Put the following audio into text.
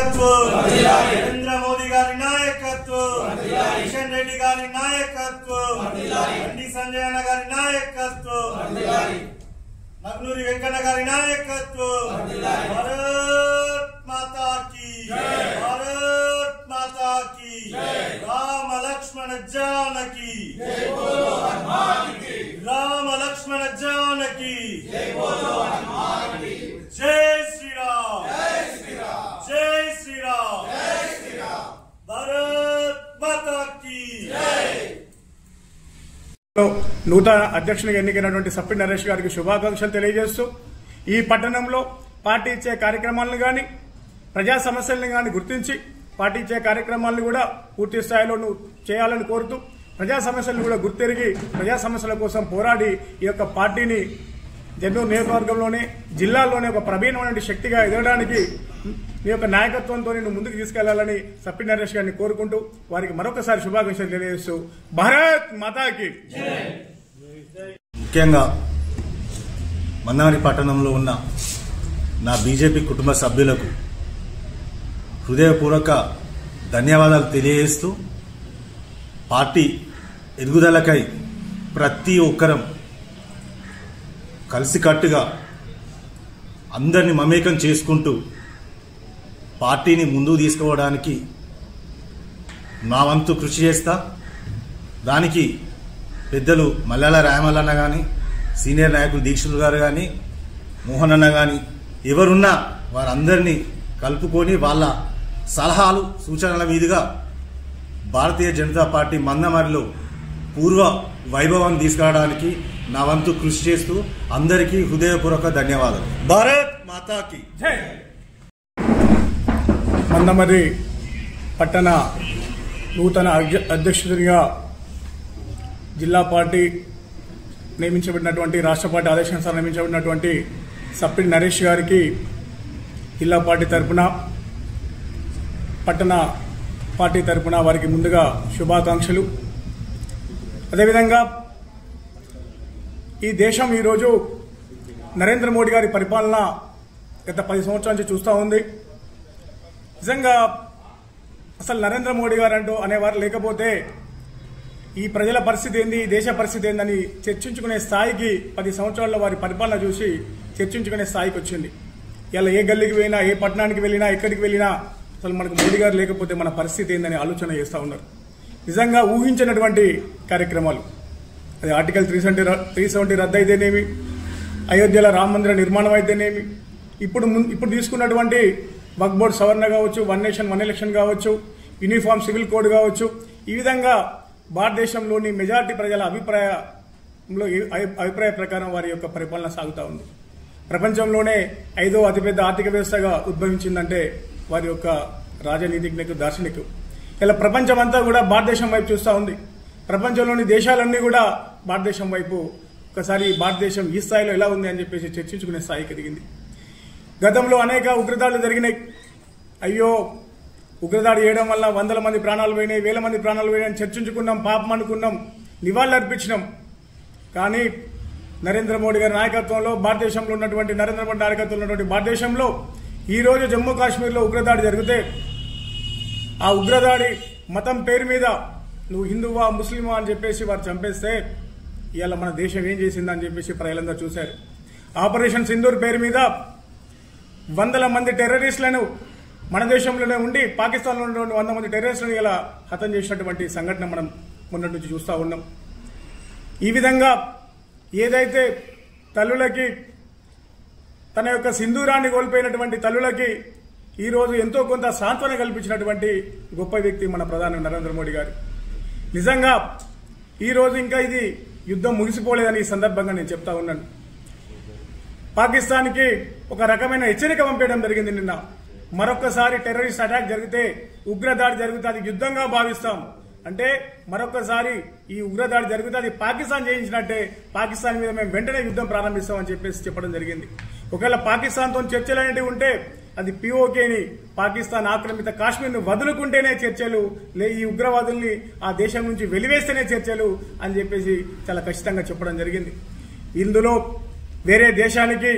నాయకత్వం, నరేంద్ర మోదీ గారి నాయకత్వం, కిషన్ రెడ్డి గారి నాయకత్వం, బండి సంజయ్ అన్న గారి నాయకత్వం, నగ్నూరి వెంకన్న గారి నాయకత్వం. భారత్ మాతా కీ, భారత్ మాతా కీ. రామ లక్ష్మణ జానకి, రామ లక్ష్మణ జానకి. జై శ్రీరామ్, జై శ్రీరామ్, భారత్ మాతా కీ. నూతన అధ్యక్షునిగా ఎన్నికైనటువంటి సప్పిడి నరేష్ గారికి శుభాకాంక్షలు తెలియజేస్తూ ఈ పట్టణంలో పార్టీ ఇచ్చే కార్యక్రమాలను గాని ప్రజా సమస్యలను గాని గుర్తించి పార్టీ ఇచ్చే కార్యక్రమాలను కూడా పూర్తి స్థాయిలో చేయాలని కోరుతూ ప్రజా సమస్యలను కూడా గుర్తెరిగి ప్రజా సమస్యల కోసం పోరాడి ఈ యొక్క పార్టీని జన్నూరు నియోజకవర్గంలోనే జిల్లాలోనే ఒక ప్రబీణమైన శక్తిగా ఎదగడానికి మీ యొక్క నాయకత్వంతో నేను ముందుకు తీసుకెళ్లాలని సప్పిడి నరేష్ గారిని కోరుకుంటూ వారికి మరొకసారి శుభాకాంక్షలు తెలియజేస్తూ భారత్ మాతాకి. ముఖ్యంగా మందమరి పట్టణంలో ఉన్న నా బీజేపీ కుటుంబ సభ్యులకు హృదయపూర్వక ధన్యవాదాలు తెలియజేస్తూ పార్టీ ఎదుగుదలకై ప్రతి ఒక్కరం కలిసికట్టుగా అందరినీ మమేకం చేసుకుంటూ పార్టీని ముందుకు తీసుకోవడానికి నా వంతు కృషి చేస్తా. దానికి పెద్దలు మల్లాల రాయమల్లన్న కానీ సీనియర్ నాయకులు దీక్షితులు గారు కానీ మోహన్ అన్న కానీ ఎవరున్నా వారందరినీ కలుపుకొని వాళ్ళ సలహాలు సూచనల మీదుగా భారతీయ జనతా పార్టీ మందమరిలో పూర్వ వైభవాన్ని తీసుకురావడానికి నా వంతు కృషి చేస్తూ అందరికీ హృదయపూర్వక ధన్యవాదాలు. భారత్ మాతాకి జై. మందమరి పట్టణ నూతన అధ్యక్షుడిగా జిల్లా పార్టీ నియమించబడినటువంటి రాష్ట్ర పార్టీ ఆదేశానుసారం నియమించబడినటువంటి సప్పిడి నరేష్ గారికి జిల్లా పార్టీ తరఫున పట్టణ పార్టీ తరఫున వారికి ముందుగా శుభాకాంక్షలు. అదేవిధంగా ఈ దేశం ఈరోజు నరేంద్ర మోడీ గారి పరిపాలన గత 10 సంవత్సరాల నుంచి చూస్తూ ఉంది. నిజంగా అసలు నరేంద్ర మోడీ గారు అంటూ అనేవారు లేకపోతే ఈ ప్రజల పరిస్థితి ఏంది, ఈ దేశ పరిస్థితి ఏందని చర్చించుకునే స్థాయికి 10 సంవత్సరాల్లో వారి పరిపాలన చూసి చర్చించుకునే స్థాయికి వచ్చింది. ఇలా ఏ గల్లీకి వెళ్ళినా, ఏ పట్టణానికి వెళ్ళినా, ఎక్కడికి వెళ్ళినా అసలు మనకు మోడీ గారు లేకపోతే మన పరిస్థితి ఏందని ఆలోచన చేస్తూ ఉన్నారు. నిజంగా ఊహించినటువంటి కార్యక్రమాలు, అది ఆర్టికల్ 370 రద్దు అయితేనేమి, అయోధ్యలో రామ మందిర నిర్మాణం అయితేనేమి, ఇప్పుడు తీసుకున్నటువంటి వక్ఫ్ బోర్డు సవరణ కావచ్చు, వన్ నేషన్ వన్ ఎలక్షన్ కావచ్చు, యూనిఫామ్ సివిల్ కోడ్ కావచ్చు, ఈ విధంగా భారతదేశంలోని మెజారిటీ ప్రజల అభిప్రాయ ప్రకారం వారి యొక్క పరిపాలన సాగుతూ ఉంది. ప్రపంచంలోనే 5వ అతిపెద్ద ఆర్థిక వ్యవస్థగా ఉద్భవించిందంటే వారి యొక్క రాజనీతిజ్ఞకు, దార్శనికు. ఇలా ప్రపంచమంతా కూడా భారతదేశం వైపు చూస్తూ ఉంది. ప్రపంచంలోని దేశాలన్నీ కూడా భారతదేశం వైపు ఒకసారి భారతదేశం ఈ స్థాయిలో ఎలా ఉంది అని చెప్పేసి చర్చించుకునే స్థాయికి ఎదిగింది. గతంలో అనేక ఉగ్రదాడులు జరిగినాయి. అయ్యో ఉగ్రదాడి చేయడం వల్ల 100 మంది ప్రాణాలు పోయినాయి, 1000 మంది ప్రాణాలు పోయినాయి అని చర్చించుకున్నాం, పాపం అనుకున్నాం, నివాళులు అర్పించినాం. కానీ నరేంద్ర మోడీ గారి నాయకత్వంలో, భారతదేశంలో ఉన్నటువంటి నరేంద్ర మోడీ నాయకత్వంలో ఉన్నటువంటి భారతదేశంలో ఈ రోజు జమ్మూ కాశ్మీర్లో ఉగ్రదాడి జరిగితే ఆ ఉగ్రదాడి మతం పేరు మీద నువ్వు హిందువా ముస్లిమా అని చెప్పేసి వారు చంపేస్తే ఇవాళ మన దేశం ఏం చేసిందని చెప్పేసి ప్రజలందరూ చూశారు. ఆపరేషన్ సింధూర్ పేరు మీద 100 మంది టెర్రరిస్టులను మన దేశంలోనే ఉండి పాకిస్తాన్లో ఉన్నటువంటి 100 మంది టెర్రరిస్టులను ఇలా హతం చేసినటువంటి సంఘటన మనం మొన్నటి నుంచి చూస్తూ ఉన్నాం. ఈ విధంగా ఏదైతే తల్లులకి తన యొక్క సింధూరాన్ని కోల్పోయినటువంటి తల్లులకి ఈ రోజు ఎంతో కొంత సాంత్వన కల్పించినటువంటి గొప్ప వ్యక్తి మన ప్రధాని నరేంద్ర మోడీ గారు. నిజంగా ఈ రోజు ఇంకా ఇది యుద్ధం ముగిసిపోలేదని ఈ సందర్భంగా నేను చెప్తా ఉన్నాను. పాకిస్తాన్కి ఒక రకమైన హెచ్చరిక పంపేయడం జరిగింది నిన్న. మరొకసారి టెర్రరిస్ట్ అటాక్ జరిగితే, ఉగ్రదాడి జరిగితే అది యుద్ధంగా భావిస్తాం. అంటే మరొకసారి ఈ ఉగ్రదాడి జరిగితే అది పాకిస్తాన్ చేయించినట్టే, పాకిస్తాన్ మీద మేము వెంటనే యుద్ధం ప్రారంభిస్తామని చెప్పేసి చెప్పడం జరిగింది. ఒకవేళ పాకిస్తాన్తో చర్చలు అనేవి ఉంటే అది పిఓకేని, పాకిస్తాన్ ఆక్రమిత కాశ్మీర్ను వదులుకుంటేనే చర్చలు, ఈ ఉగ్రవాదుల్ని ఆ దేశం నుంచి వెలివేస్తేనే చర్చలు అని చెప్పేసి చాలా ఖచ్చితంగా చెప్పడం జరిగింది. ఇందులో వేరే దేశానికి